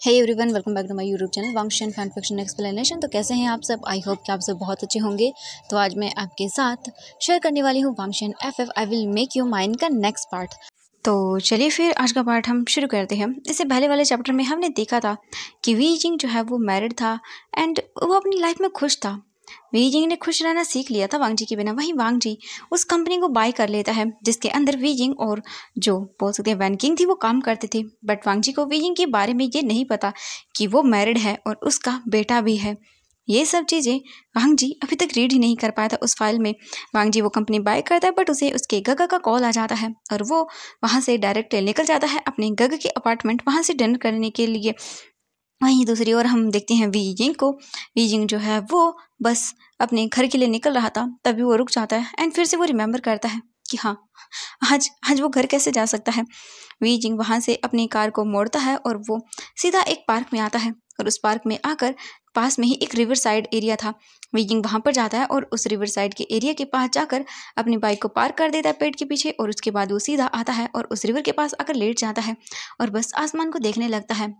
Hey everyone, welcome back to my YouTube channel Wangxian fan fiction explanation. तो कैसे हैं आप सब? आई होप कि आप सब बहुत अच्छे होंगे। तो आज मैं आपके साथ शेयर करने वाली हूँ Wangxian FF I will make you mine का नेक्स्ट पार्ट। तो चलिए फिर आज का पार्ट हम शुरू करते हैं। इससे पहले वाले चैप्टर में हमने देखा था कि वी जिंग जो है वो मैरिड था एंड वो अपनी लाइफ में खुश था। वी जिंग ने खुश रहना सीख लिया था वांग जी के बिना। वहीं वांग जी उस कंपनी को बाय कर लेता है जिसके अंदर वी जिंग और जो बोल सकते हैं वैन किंग थी वो काम करते थे। बट वांग जी को वी जिंग के बारे में ये नहीं पता कि वो मैरिड है और उसका बेटा भी है। ये सब चीज़ें वांग जी अभी तक रीड ही नहीं कर पाया था उस फाइल में। वांग जी वो कंपनी बाय करता है बट उसे उसके गगा का कॉल आ जाता है और वो वहाँ से डायरेक्ट निकल जाता है अपने गगा के अपार्टमेंट वहाँ से डिनर करने के लिए। वहीं दूसरी ओर हम देखते हैं वी जिंग को। वी जिंग जो है वो बस अपने घर के लिए निकल रहा था, तभी वो रुक जाता है एंड फिर से वो रिमेंबर करता है कि हाँ, आज आज वो घर कैसे जा सकता है। वी जिंग वहाँ से अपनी कार को मोड़ता है और वो सीधा एक पार्क में आता है और उस पार्क में आकर पास में ही एक रिवर साइड एरिया था। वी जिंग वहाँ पर जाता है और उस रिवर साइड के एरिया के पास जाकर अपनी बाइक को पार्क कर देता है पेड़ के पीछे और उसके बाद वो सीधा आता है और उस रिवर के पास आकर लेट जाता है और बस आसमान को देखने लगता है।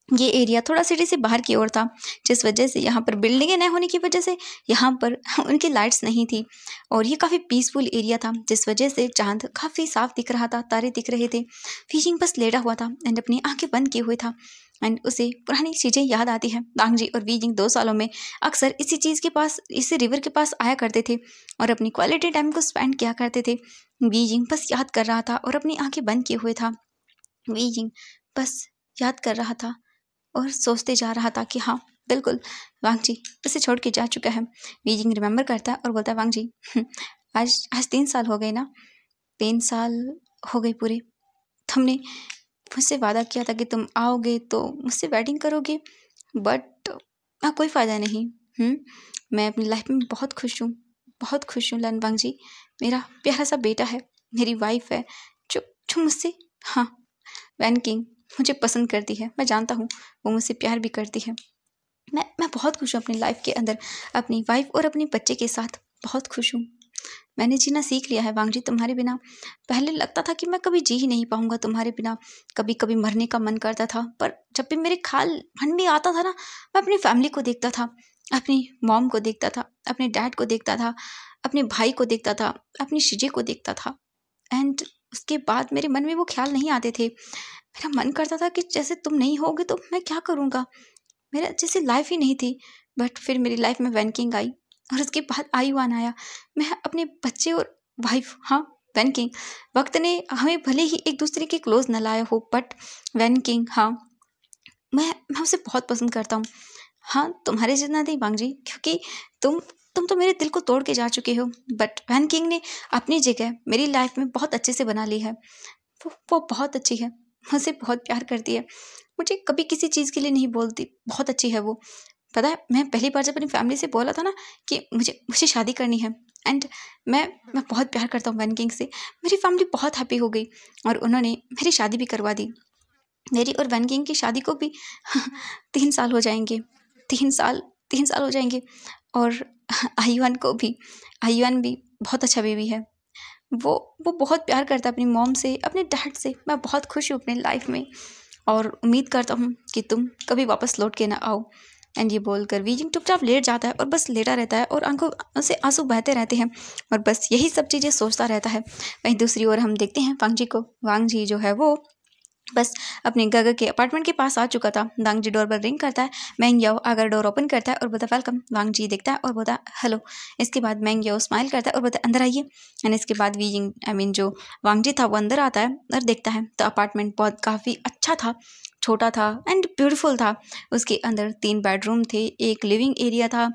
ये एरिया थोड़ा सिटी से बाहर की ओर था, जिस वजह से यहाँ पर बिल्डिंगें न होने की वजह से यहाँ पर उनकी लाइट्स नहीं थी और ये काफ़ी पीसफुल एरिया था, जिस वजह से चांद काफ़ी साफ दिख रहा था, तारे दिख रहे थे। फीजिंग बस लेटा हुआ था एंड अपनी आंखें बंद किए हुए था एंड उसे पुरानी चीज़ें याद आती हैं। वांग जी और वीजिंग 2 सालों में अक्सर इसी चीज़ के पास, इसी रिवर के पास आया करते थे और अपनी क्वालिटी टाइम को स्पेंड किया करते थे। वीजिंग बस याद कर रहा था और अपनी आंखें बंद किए हुए था। वीजिंग बस याद कर रहा था और सोचते जा रहा था कि हाँ बिल्कुल वांग जी उसे छोड़ के जा चुका है। वी जिंग रिमेंबर करता है और बोलता है वांग जी आज आज 3 साल हो गए ना, 3 साल हो गए पूरे। तुमने मुझसे वादा किया था कि तुम आओगे तो मुझसे वेडिंग करोगे, बट अब कोई फ़ायदा नहीं। मैं अपनी लाइफ में बहुत खुश हूँ, बहुत खुश हूँ लन वांग जी। मेरा प्यारा सा बेटा है, मेरी वाइफ है जो जो मुझसे, हाँ, वैन किंग मुझे पसंद करती है। मैं जानता हूँ वो मुझसे प्यार भी करती है। मैं बहुत खुश हूँ अपनी लाइफ के अंदर, अपनी वाइफ और अपने बच्चे के साथ बहुत खुश हूँ। मैंने जीना सीख लिया है वांग जी तुम्हारे बिना। पहले लगता था कि मैं कभी जी ही नहीं पाऊंगा तुम्हारे बिना, कभी कभी मरने का मन करता था, पर जब भी मेरे ख्याल मन में आता था ना, मैं अपनी फैमिली को देखता था, अपनी मॉम को देखता था, अपने डैड को देखता था, अपने भाई को देखता था, अपनी शिजे को देखता था एंड उसके बाद मेरे मन में वो ख्याल नहीं आते थे। मेरा मन करता था कि जैसे तुम नहीं होगे तो मैं क्या करूँगा, मेरा जैसे लाइफ ही नहीं थी। बट फिर मेरी लाइफ में वैन किंग आई और उसके बाद आयुआन आया। मैं अपने बच्चे और वाइफ, हाँ, वैन किंग, वक्त ने हमें भले ही एक दूसरे के क्लोज न लाया हो, बट वैन किंग, हाँ, मैं उसे बहुत पसंद करता हूँ। हाँ, तुम्हारे जितना नहीं वांग जी, क्योंकि तुम तो मेरे दिल को तोड़ के जा चुके हो, बट वैन किंग ने अपनी जगह मेरी लाइफ में बहुत अच्छे से बना ली है। वो बहुत अच्छी है, मुझसे बहुत प्यार करती है, मुझे कभी किसी चीज़ के लिए नहीं बोलती, बहुत अच्छी है वो। पता है, मैं पहली बार जब अपनी फैमिली से बोला था ना कि मुझे मुझे शादी करनी है एंड मैं बहुत प्यार करता हूँ वैन किंग से, मेरी फैमिली बहुत हैप्पी हो गई और उन्होंने मेरी शादी भी करवा दी। मेरी और वैन किंग की शादी को भी 3 साल हो जाएंगे, 3 साल हो जाएंगे। और आयुआन को भी, आयुआन भी बहुत अच्छा बेबी है। वो बहुत प्यार करता है अपनी मॉम से, अपने डैड से। मैं बहुत खुश हूँ अपने लाइफ में और उम्मीद करता हूँ कि तुम कभी वापस लौट के ना आओ। एंड ये बोलकर वीजिंग चुपचाप लेट जाता है और बस लेटा रहता है और आंखों से आंसू बहते रहते हैं और बस यही सब चीज़ें सोचता रहता है। वहीं दूसरी ओर हम देखते हैं वांग जी को। वांग जी जो है वो बस अपने गगा के अपार्टमेंट के पास आ चुका था। वांग जी डोर पर रिंग करता है, मैंग याओ आकर डोर ओपन करता है और बोलता वेलकम। वांग जी देखता है और बोलता हेलो। इसके बाद मैंग याओ स्माइल करता है और बोलता अंदर आइए। एंड इसके बाद वीजिंग, आई मीन जो वांग जी था, वो अंदर आता है और देखता है तो अपार्टमेंट बहुत काफ़ी अच्छा था, छोटा था एंड ब्यूटीफुल था। उसके अंदर 3 बेडरूम थे, एक लिविंग एरिया था,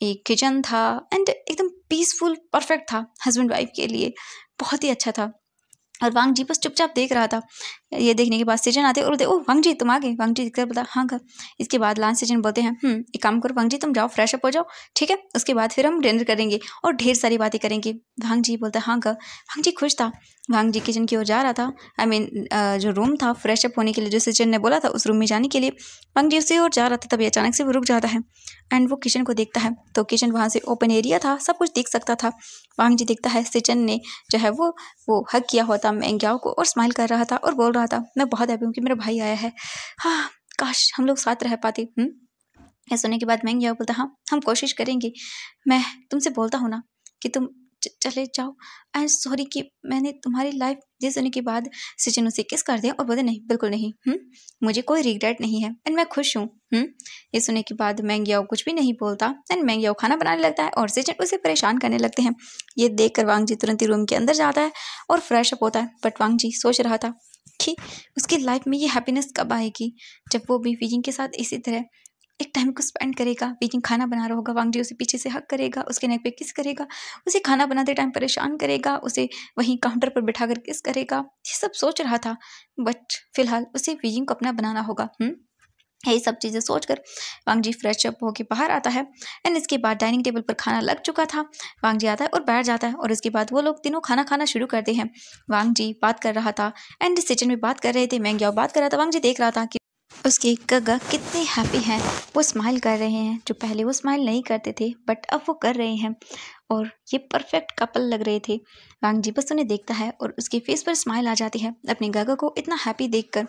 एक किचन था एंड एकदम पीसफुल परफेक्ट था हस्बैंड वाइफ के लिए, बहुत ही अच्छा था। और वांग जी बस चुपचाप देख रहा था। ये देखने के बाद सेजन आते और बोलते ओह वांग जी तुम आ गए। वांग जी देखकर बोला हाँ घर। इसके बाद लांस सेजन बोलते हैं एक काम करो वांग जी, तुम जाओ फ्रेश अप हो जाओ, ठीक है, उसके बाद फिर हम डिनर करेंगे और ढेर सारी बातें करेंगे। वांग जी बोलता हाँ घर। वांग जी खुश था। वांग जी किचन की ओर जा रहा था, आई मीन जो रूम था फ्रेश अप होने के लिए, जो सेजन ने बोला था उस रूम में जाने के लिए। वांग जी उसी ओर जा रहा था, तभी अचानक से वो रुक जाता है एंड वो किचन को देखता है तो किचन वहाँ से ओपन एरिया था, सब कुछ देख सकता था। वांग जी देखता है सेजन ने जो है वो हक किया हुआ था मैंग्याओ को और स्माइल कर रहा था और बोल रहा था मैं बहुत हैप्पी हूँ कि मेरा भाई आया है। हाँ, काश हम लोग साथ रह पाते। ये सुनने के बाद मैंग याओ बोलता, हाँ हम कोशिश करेंगे। मैं तुमसे बोलता हूँ ना कि तुम चले जाओ। आई एम सॉरी कि मैंने तुम्हारी लाइफ। ये सुनने के बाद सचिन उसे किस कर दिया और बोलते, नहीं बिल्कुल नहीं, मुझे कोई रिग्रेट नहीं है एंड मैं खुश हूँ। ये सुनने के बाद मैंग याओ कुछ भी नहीं बोलता एंड मैंग याओ खाना बनाने लगता है और सचिन उसे परेशान करने लगते हैं। ये देख कर वांग जी तुरंत ही रूम के अंदर जाता है और फ्रेश अप होता है। बट वांग जी सोच रहा था कि उसकी लाइफ में ये हैप्पीनेस कब आएगी, जब वो भी वीजिंग के साथ इसी तरह एक टाइम को स्पेंड करेगा। वीजिंग खाना बना रहा होगा, वांग जी उसे पीछे से हक करेगा, उसके नेक पे किस करेगा, उसे खाना बनाते टाइम परेशान करेगा, उसे वहीं काउंटर पर बिठा कर किस करेगा। ये सब सोच रहा था, बट फिलहाल उसे वीजिंग को अपना बनाना होगा। यही सब चीज़ें सोचकर वांग जी फ्रेश अप होकर बाहर आता है एंड इसके बाद डाइनिंग टेबल पर खाना लग चुका था। वांग जी आता है और बैठ जाता है और इसके बाद वो लोग तीनों खाना खाना शुरू करते हैं। वांग जी बात कर रहा था एंड सचिन भी बात कर रहे थे, मैंग याओ बात कर रहा था। वांग जी देख रहा था कि उसके गगा कितने हैप्पी हैं, वो स्माइल कर रहे हैं, जो पहले वो स्माइल नहीं करते थे बट अब वो कर रहे हैं और ये परफेक्ट कपल लग रहे थे। वांग जी बस उन्हें देखता है और उसके फेस पर स्माइल आ जाती है अपने गगा को इतना हैप्पी देखकर।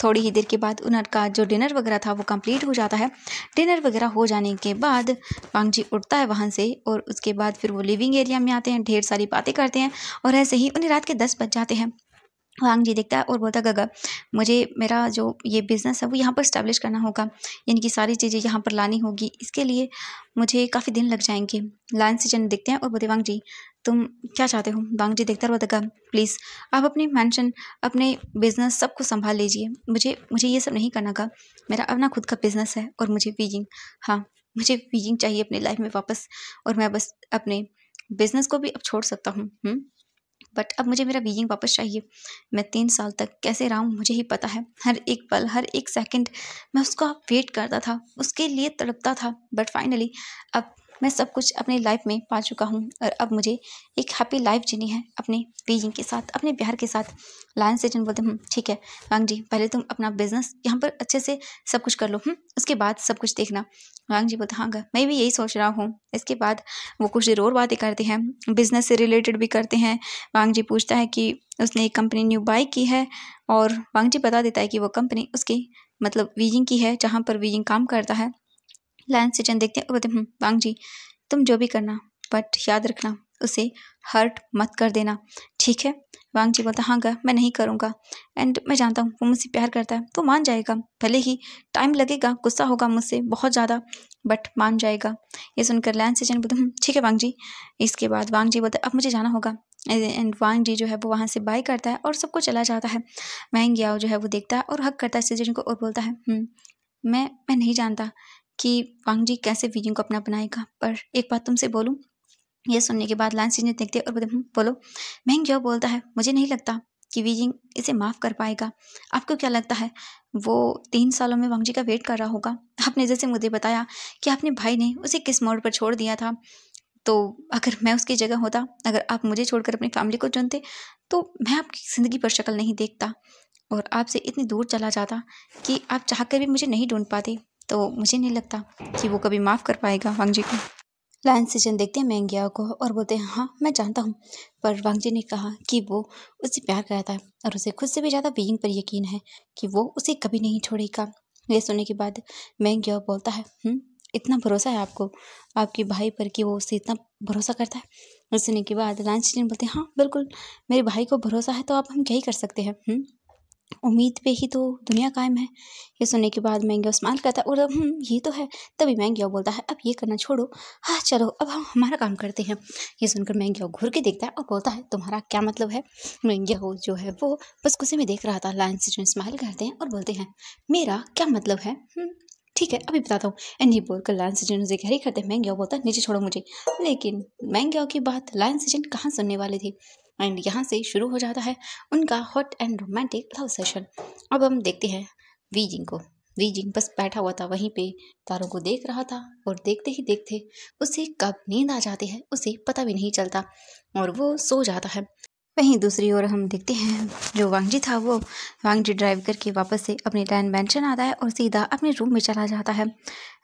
थोड़ी ही देर के बाद उनका जो डिनर वगैरह था वो कंप्लीट हो जाता है। डिनर वगैरह हो जाने के बाद वांग जी उठता है वहाँ से और उसके बाद फिर वो लिविंग एरिया में आते हैं, ढेर सारी बातें करते हैं और ऐसे ही उन्हें रात के 10 बज जाते हैं। वांग जी देखता है और बोलता, गगा मुझे मेरा जो ये बिज़नेस है वो यहाँ पर स्टैब्लिश करना होगा, यानी कि सारी चीज़ें यहाँ पर लानी होगी, इसके लिए मुझे काफ़ी दिन लग जाएंगे। लाइन से जन देखते हैं और बोलते, वांग जी तुम क्या चाहते हो। वांग जी देखता है और बोलता, गगा प्लीज़ आप अपनी मेंशन अपने बिज़नेस सब कुछ संभाल लीजिए, मुझे ये सब नहीं करना गा। मेरा अपना खुद का बिज़नेस है और मुझे वीजिंग, हाँ मुझे वीजिंग चाहिए अपनी लाइफ में वापस, और मैं बस अपने बिज़नेस को भी अब छोड़ सकता हूँ। बट अब मुझे मेरा वीजिंग वापस चाहिए। मैं 3 साल तक कैसे रहा हूँ मुझे ही पता है। हर एक पल, हर एक सेकंड मैं उसका वेट करता था, उसके लिए तड़पता था। बट फाइनली अब मैं सब कुछ अपनी लाइफ में पा चुका हूँ और अब मुझे एक हैप्पी लाइफ जीनी है अपने वीजिंग के साथ, अपने प्यार के साथ। लायन सेजन बोलते, ठीक है वांग जी पहले तुम अपना बिजनेस यहाँ पर अच्छे से सब कुछ कर लो, उसके बाद सब कुछ देखना। वांग जी बोलते, हाँ मैं भी यही सोच रहा हूँ। इसके बाद वो कुछ देर और बातें करते हैं, बिजनेस से रिलेटेड भी करते हैं। वांग जी पूछता है कि उसने एक कंपनी न्यू बाई की है और वांग जी बता देता है कि वो कंपनी उसकी मतलब वीजिंग की है, जहाँ पर वीजिंग काम करता है। लायन सेजन देखते हैं और बोलते, वांग जी तुम जो भी करना बट याद रखना उसे हर्ट मत कर देना, ठीक है। वांग जी बोलता, हाँ गा मैं नहीं करूँगा एंड मैं जानता हूँ वो मुझसे प्यार करता है तो मान जाएगा, भले ही टाइम लगेगा, गुस्सा होगा मुझसे बहुत ज़्यादा बट मान जाएगा। ये सुनकर लायन सेजन बोलते, ठीक है वांग जी। इसके बाद वांग जी बोलते, अब मुझे जाना होगा एंड वांग जी जो है वो वहाँ से बाय करता है और सबको चला जाता है। मैंग याओ जो है वो देखता है और हक करता है सेजन को और बोलता है, मैं नहीं जानता कि वांग जी कैसे वीजिंग को अपना बनाएगा, पर एक बात तुमसे बोलूं। ये सुनने के बाद लायन सेजन देखते और बोलते, बोलो। मैंग याओ बोलता है, मुझे नहीं लगता कि वीजिंग इसे माफ़ कर पाएगा। आपको क्या लगता है वो 3 सालों में वांग जी का वेट कर रहा होगा? आपने जैसे मुझे बताया कि अपने भाई ने उसे किस मोड़ पर छोड़ दिया था, तो अगर मैं उसकी जगह होता, अगर आप मुझे छोड़कर अपनी फैमिली को चुनते तो मैं आपकी ज़िंदगी पर शक्ल नहीं देखता और आपसे इतनी दूर चला जाता कि आप चाह कर भी मुझे नहीं ढूंढ पाते। तो मुझे नहीं लगता कि वो कभी माफ़ कर पाएगा वांग जी को। लायन सेजन देखते हैं मैंग याओ को और बोलते हैं, हाँ मैं जानता हूँ, पर वांग जी ने कहा कि वो उससे प्यार करता है और उसे खुद से भी ज़्यादा वीइंग पर यकीन है कि वो उसे कभी नहीं छोड़ेगा। ये सुनने के बाद मैंग याओ बोलता है, इतना भरोसा है आपको आपके भाई पर कि वो उससे इतना भरोसा करता है। ये सुनने के बाद लायन सेजन बोलते हैं, हाँ बिल्कुल मेरे भाई को भरोसा है तो आप हम क्या ही कर सकते हैं, उम्मीद पे ही तो दुनिया कायम है। ये सुनने के बाद मैंग याओ स्माइल करता है और ये तो है। तभी मैंग याओ बोलता है, अब ये करना छोड़ो, हाँ चलो अब हम हमारा काम करते हैं। ये सुनकर मैंग याओ घूर के देखता है और बोलता है, तुम्हारा क्या मतलब है। मैंग याओ जो है वो बस गुस्से में देख रहा था। लायन सेजन स्माइल करते हैं और बोलते हैं, मेरा क्या मतलब है, ठीक है अभी बताता हूँ। एंड ये बोलकर लायन सेजन उसे गहरी करते हैं। मैंग याओ बोलता है, नीचे छोड़ो मुझे। लेकिन मैंग याओ की बात लायन सेजन कहाँ सुनने वाले थे एंड यहाँ से शुरू हो जाता है उनका hot and romantic love session. अब हम देखते हैं वीजिंग को। वीजिंग बस बैठा हुआ था वहीं पे, तारों को देख रहा था और देखते ही देखते उसे कब नींद आ जाती है उसे पता भी नहीं चलता और वो सो जाता है। वहीं दूसरी ओर हम देखते हैं जो वांग जी था वो वांग जी ड्राइव करके वापस से अपने लैंड मैंशन आता है और सीधा अपने रूम में चला जाता है।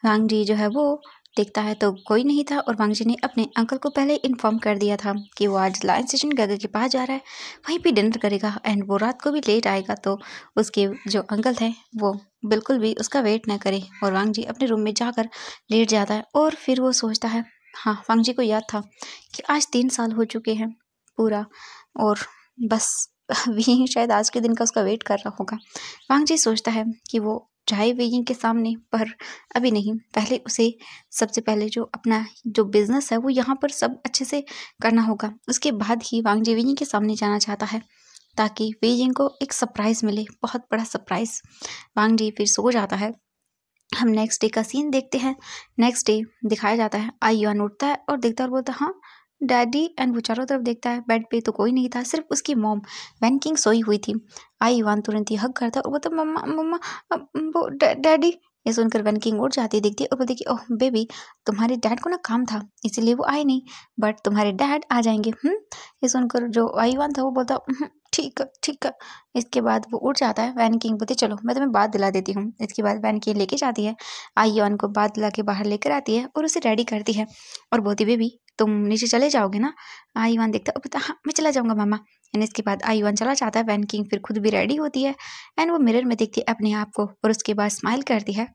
वांग जी जो है वो देखता है तो कोई नहीं था और वांगजी ने अपने अंकल को पहले इन्फॉर्म कर दिया था कि वो आज लाइन स्टेशन गगे के पास जा रहा है, वहीं पे डिनर करेगा एंड वो रात को भी लेट आएगा, तो उसके जो अंकल थे वो बिल्कुल भी उसका वेट ना करे और वांगजी अपने रूम में जाकर लेट जाता है। और फिर वो सोचता है, हाँ वांगजी को याद था कि आज 3 साल हो चुके हैं पूरा और बस वी शायद आज के दिन का उसका वेट कर रहा होगा। वांगजी सोचता है कि वो जाए वेइंग के सामने, पर अभी नहीं, पहले उसे सबसे पहले जो अपना जो बिजनेस है वो यहाँ पर सब अच्छे से करना होगा, उसके बाद ही वांगजी वेइंग के सामने जाना चाहता है ताकि वेइंग को एक सरप्राइज मिले, बहुत बड़ा सरप्राइज। वांगजी फिर सो जाता है। हम नेक्स्ट डे का सीन देखते हैं। नेक्स्ट डे दिखाया जाता है, आयुआन उठता है और देखता और बोलता हाँ डैडी, एंड वो चारों तरफ देखता है, बेड पे तो कोई नहीं था, सिर्फ उसकी मॉम वैन किंग सोई हुई थी। आयुआन तुरंत ही हग करता है और बोलता मम्मा मम्मा वो डैडी। ये सुनकर वैन किंग उठ जाती है, देखती है और बोलती कि ओह बेबी, तुम्हारे डैड को ना काम था इसीलिए वो आए नहीं, बट तुम्हारे डैड आ जाएंगे। ये सुनकर जो आयुआन था वो बोलता ठीक है ठीक है। इसके बाद वो उठ जाता है। वैन किंग बोलती चलो मैं तुम्हें बात दिला देती हूँ। इसके बाद वैन किंग लेके जाती है, आयुआन को बात दिला के बाहर लेकर आती है और उसे रेडी करती है और बोलती बेबी तुम नीचे चले जाओगे ना। आयुआन देखता और बोलता हाँ मैं चला जाऊँगा मामा। एंड इसके बाद आयुआन चला जाता है। वैन किंग फिर खुद भी रेडी होती है एंड वो मिरर में देखती है अपने आप को और उसके बाद स्माइल करती है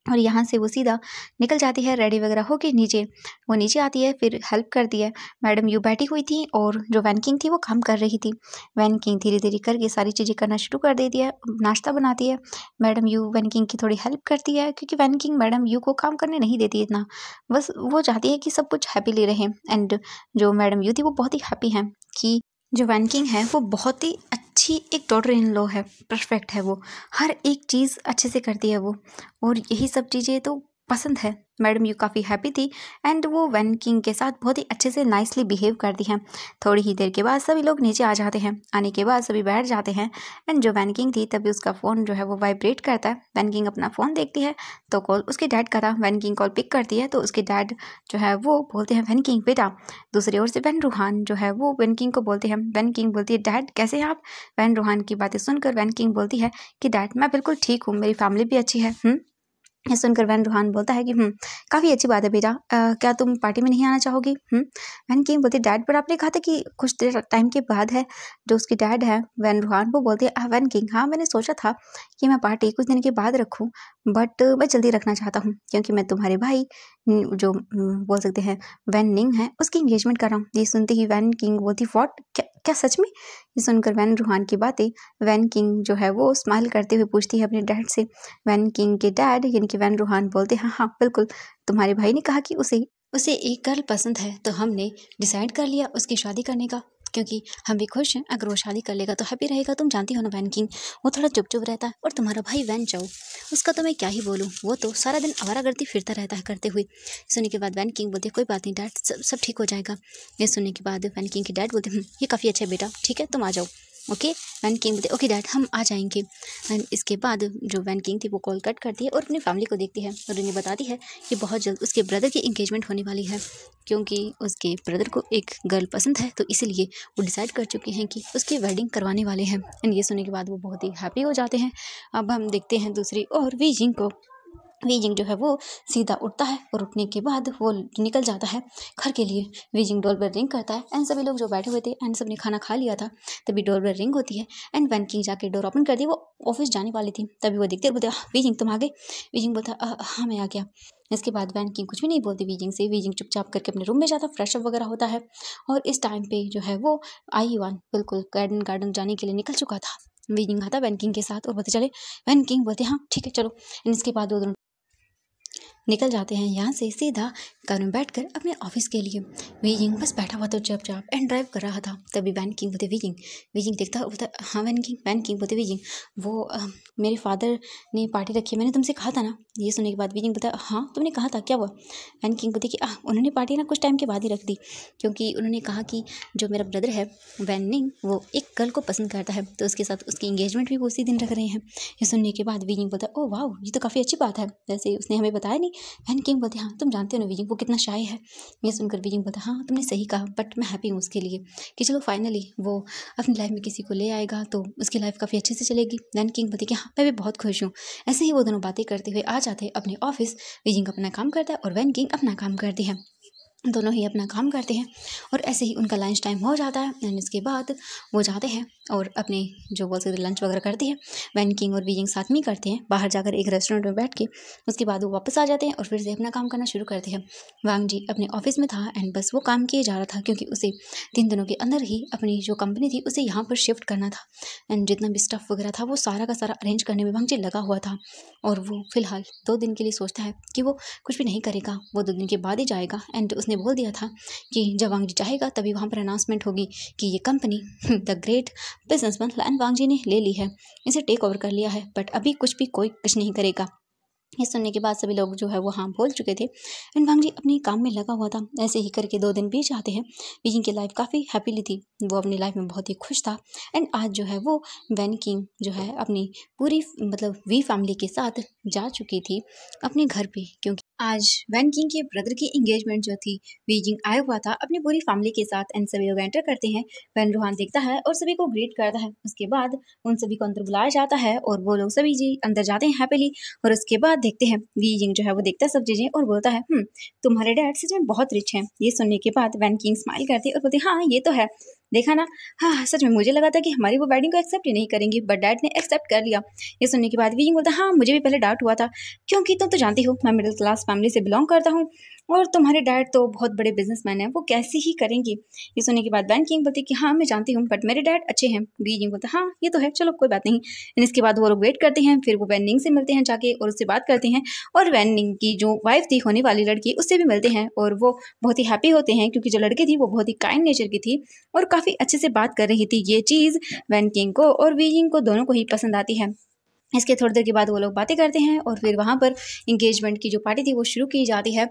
और यहाँ से वो सीधा निकल जाती है रेडी वगैरह होके नीचे। वो नीचे आती है, फिर हेल्प करती है। मैडम यू बैठी हुई थी और जो वैन किंग थी वो काम कर रही थी। वैन किंग धीरे धीरे करके सारी चीज़ें करना शुरू कर देती है, नाश्ता बनाती है। मैडम यू वैन किंग की थोड़ी हेल्प करती है क्योंकि वैन किंग मैडम यू को काम करने नहीं देती इतना, बस वो चाहती है कि सब कुछ हैप्पीली रहे। एंड जो मैडम यू थी वो बहुत ही हैप्पी है कि जो वैन किंग है वो बहुत ही अच्छी एक डॉटर इन लॉ है, परफेक्ट है, वो हर एक चीज़ अच्छे से करती है वो, और यही सब चीज़ें तो पसंद है। मैडम यू काफ़ी हैप्पी थी एंड वो वैन किंग के साथ बहुत ही अच्छे से नाइसली बिहेव करती हैं। थोड़ी ही देर के बाद सभी लोग नीचे आ जाते हैं। आने के बाद सभी बैठ जाते हैं एंड जो वैन किंग थी तभी उसका फ़ोन जो है वो वाइब्रेट करता है। वैन किंग अपना फ़ोन देखती है तो कॉल उसके डैड का था। वैन किंग कॉल पिक करती है तो उसके डैड जो है वो बोलते हैं वैन किंग बेटा। दूसरी ओर से वैन रूहान जो है वो वैन किंग को बोलते हैं। वैन किंग बोलती है डैड कैसे हैं आप। वैन रूहान की बातें सुनकर वैन किंग बोलती है कि डैड मैं बिल्कुल ठीक हूँ, मेरी फैमिली भी अच्छी है। ये सुनकर वैन रूहान बोलता है कि काफ़ी अच्छी बात है बेटा, क्या तुम पार्टी में नहीं आना चाहोगी। वैन किंग बोलती डैड पर आपने कहा था कि कुछ देर टाइम के बाद है। जो उसकी डैड है वैन रूहान वो बोलती है वैन किंग हाँ मैंने सोचा था कि मैं पार्टी कुछ दिन के बाद रखूँ, बट मैं जल्दी रखना चाहता हूँ क्योंकि मैं तुम्हारे भाई जो बोल सकते हैं वैन निंग है उसकी इंगेजमेंट कर रहा हूँ। ये सुनते ही वैन किंग बोलती व्हाट, क्या सच में। ये सुनकर वैन रूहान की बातें वैन किंग जो है वो स्माइल करते हुए पूछती है अपने डैड से। वैन किंग के डैड यानी कि वैन रूहान बोलते हैं हाँ बिल्कुल, तुम्हारे भाई ने कहा कि उसे एक गर्ल पसंद है तो हमने डिसाइड कर लिया उसकी शादी करने का, क्योंकि हम भी खुश हैं, अगर वो शादी कर लेगा तो हैप्पी रहेगा। तुम जानती हो ना वैन किंग, वो थोड़ा चुप चुप रहता है, और तुम्हारा भाई वैन चाओ उसका तो मैं क्या ही बोलूँ, वो तो सारा दिन आवारागर्दी फिरता रहता है करते हुए। सुनने के बाद वैन किंग बोलते कोई बात नहीं डैड, सब ठीक हो जाएगा। ये सुनने के बाद वैन किंग के डैड बोलते ये काफ़ी अच्छा है बेटा, ठीक है तुम आ जाओ। ओके वैन किंग बोलते ओके डैड हम आ जाएंगे। एंड इसके बाद जो वैन किंग थी वो कॉल कट करती है और अपनी फैमिली को देखती है और उन्हें बताती है कि बहुत जल्द उसके ब्रदर की इंगेजमेंट होने वाली है, क्योंकि उसके ब्रदर को एक गर्ल पसंद है तो इसीलिए वो डिसाइड कर चुके हैं कि उसकी वेडिंग करवाने वाले हैं। एंड ये सुनने के बाद वो बहुत ही हैप्पी हो जाते हैं। अब हम देखते हैं दूसरी और वीजिंग को। वीजिंग जो है वो सीधा उठता है और उठने के बाद वो निकल जाता है घर के लिए। वीजिंग डोर बेल रिंग करता है एंड सभी लोग जो बैठे हुए थे एंड सबने खाना खा लिया था, तभी डोर बेल रिंग होती है एंड वैन किंग जाके डोर ओपन कर दी। वो ऑफिस जाने वाली थी तभी वो देखते बोलते वीजिंग तुम आ गए। वीजिंग बोलता हाँ मैं आ गया। इसके बाद वैन किंग कुछ भी नहीं बोलती वीजिंग से। वीजिंग चुपचाप करके अपने रूम में जाता, फ्रेश अप वगैरह होता है, और इस टाइम पे जो है वो आयुआन बिल्कुल गार्डन जाने के लिए निकल चुका था। वीजिंग आता वैन किंग के साथ और बोलते चले। वैन किंग बोलते हाँ ठीक है चलो। इसके बाद वो दोनों निकल जाते हैं यहाँ से सीधा कार में बैठकर अपने ऑफिस के लिए। वीजिंग बस बैठा हुआ तो चुपचाप एंड ड्राइव कर रहा था, तभी वैन किंग बोलते वीजिंग देखता बोलता हाँ वैन किंग बोलते वीजिंग वो मेरे फादर ने पार्टी रखी है, मैंने तुमसे कहा था ना। ये सुनने के बाद वीजिंग बोलता हाँ तुमने कहा था, क्या हुआ। वैन किंग बोलते कि उन्होंने पार्टी ना कुछ टाइम के बाद ही रख दी, क्योंकि उन्होंने कहा कि जो मेरा ब्रदर है वैन निंग वो एक गर्ल को पसंद करता है तो उसके साथ उसकी इंगेजमेंट भी वो उसी दिन रख रहे हैं। ये सुनने के बाद वीजिंग बोलता ओह वाह ये तो काफ़ी अच्छी बात है, वैसे उसने हमें बताया नहीं वैन किंग बोलती हाँ तुम जानते हो ना वीजिंग वो कितना शाय है। ये सुनकर वीजिंग बोलता हाँ तुमने सही कहा, बट मैं हैप्पी हूँ उसके लिए कि चलो फाइनली वो अपनी लाइफ में किसी को ले आएगा तो उसकी लाइफ काफ़ी अच्छे से चलेगी। वैन किंग बोलती कि हाँ मैं भी बहुत खुश हूँ। ऐसे ही वो दोनों बातें करते हुए आ जाते हैं अपने ऑफिस। वीजिंग अपना काम करता है और वैन किंग अपना काम करती है। दोनों ही अपना काम करते हैं और ऐसे ही उनका लंच टाइम हो जाता है एंड इसके बाद वो जाते हैं और अपने जो बोल सकते लंच वगैरह करते हैं। वैन किंग और वीजिंग साथ में ही करते हैं बाहर जाकर एक रेस्टोरेंट में बैठ के। उसके बाद वो वापस आ जाते हैं और फिर से अपना काम करना शुरू करते हैं। वांग जी अपने ऑफिस में था एंड बस वो काम किए जा रहा था क्योंकि उसे 3 दिनों के अंदर ही अपनी जो कंपनी थी उसे यहाँ पर शिफ्ट करना था एंड जितना भी स्टफ वगैरह था वो सारा का सारा अरेंज करने में वांग जी लगा हुआ था। और वो फिलहाल 2 दिन के लिए सोचता है कि वो कुछ भी नहीं करेगा, वो 2 दिन के बाद ही जाएगा। एंड उसने बोल दिया था कि जब वांग जी चाहेगा तभी वहाँ पर अनाउंसमेंट होगी कि ये company the great businessman Lan Wangji ने ले ली है, इसे टेक ओवर कर लिया है, बट अभी कोई कुछ नहीं करेगा। ये सुनने के बाद सभी लोग जो है वो हाँ बोल चुके थे एंड वांग जी अपने काम में लगा हुआ था। ऐसे ही करके 2 दिन बीत जाते हैं। वीजिंग की लाइफ काफ़ी हैप्पीली थी, वो अपनी लाइफ में बहुत ही खुश था। एंड आज जो है वो वैन किंग जो है अपनी पूरी मतलब वी फैमिली के साथ जा चुकी थी अपने घर पे, क्योंकि आज वैन किंग के ब्रदर की एंगेजमेंट जो थी वीजिंग आया हुआ था अपनी पूरी फैमिली के साथ। एंड सभी लोग एंटर करते हैं। वैन रूहान देखता है और सभी को ग्रीट करता है। उसके बाद उन सभी को अंदर बुलाया जाता है और वो लोग सभी जी अंदर जाते हैं हैप्पीली। और उसके बाद देखते हैं वीजिंग जो है वो देखता है सब चीजें और बोलता है तुम्हारे डैड सच में बहुत रिच हैं। ये सुनने के बाद वैन किंग स्माइल करती है और बोलती हाँ ये तो है, देखा ना, हाँ सच में मुझे लगा था कि हमारी वो वेडिंग को एक्सेप्ट ही नहीं करेंगी बट डैड ने एक्सेप्ट कर लिया। ये सुनने के बाद वीजिंग बोलता हाँ मुझे भी पहले डाउट हुआ था क्योंकि तुम तो जानती हो मैं मिडिल क्लास फैमिली से बिलोंग करता हूँ और तुम्हारे डैड तो बहुत बड़े बिजनेसमैन हैं, वो कैसे ही करेंगी। ये सुनने के बाद वैन किंग बोलती कि हाँ मैं जानती हूँ बट मेरे डैड अच्छे हैं। वीजिंग बोलता हाँ ये तो है, चलो कोई बात नहीं। एंड इसके बाद वो लोग वेट करते हैं, फिर वो वैनिंग से मिलते हैं जाके और उससे बात करते हैं और वैनिंग की जो वाइफ थी होने वाली लड़की उससे भी मिलते हैं और वो बहुत ही हैप्पी होते हैं क्योंकि जो लड़की थी वो बहुत ही काइंड नेचर की थी और काफ़ी अच्छे से बात कर रही थी। ये चीज़ वैन किंग को और वीजिंग को दोनों को ही पसंद आती है। इसके थोड़ी देर के बाद वो लोग बातें करते हैं और फिर वहाँ पर इंगेजमेंट की जो पार्टी थी वो शुरू की जाती है।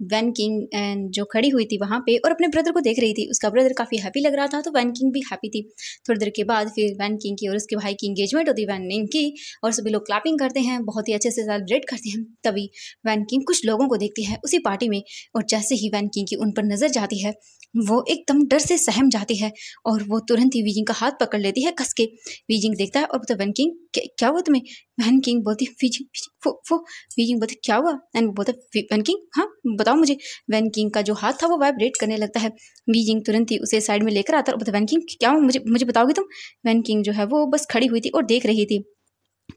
वैन किंग एंड जो खड़ी हुई थी वहाँ पे और अपने ब्रदर को देख रही थी, उसका ब्रदर काफ़ी हैप्पी लग रहा था तो वैन किंग भी हैप्पी थी। थोड़ी देर के बाद फिर वैन किंग की और उसके भाई की इंगेजमेंट होती है वैन किंग की और सभी लोग क्लैपिंग करते हैं, बहुत ही अच्छे से सेलिब्रेट करते हैं। तभी वैन किंग कुछ लोगों को देखती है उसी पार्टी में और जैसे ही वैन किंग की उन पर नज़र जाती है वो एकदम डर से सहम जाती है और वो तुरंत ही वीजिंग का हाथ पकड़ लेती है कस के। वीजिंग देखता है और बोलता वैन किंग क्या हुआ तुम्हें। वैन किंग बोलती वो वीजिंग बोलती क्या हुआ एंड वो बोलता वैन किंग हाँ बताओ मुझे। वैन किंग का जो हाथ था वो वाइब्रेट करने लगता है। वीजिंग तुरंत ही उसे साइड में लेकर आता है और बोलता वैन किंग क्या हुआ, मुझे बताओगी तुम। वैन किंग जो है वो बस खड़ी हुई थी और देख रही थी।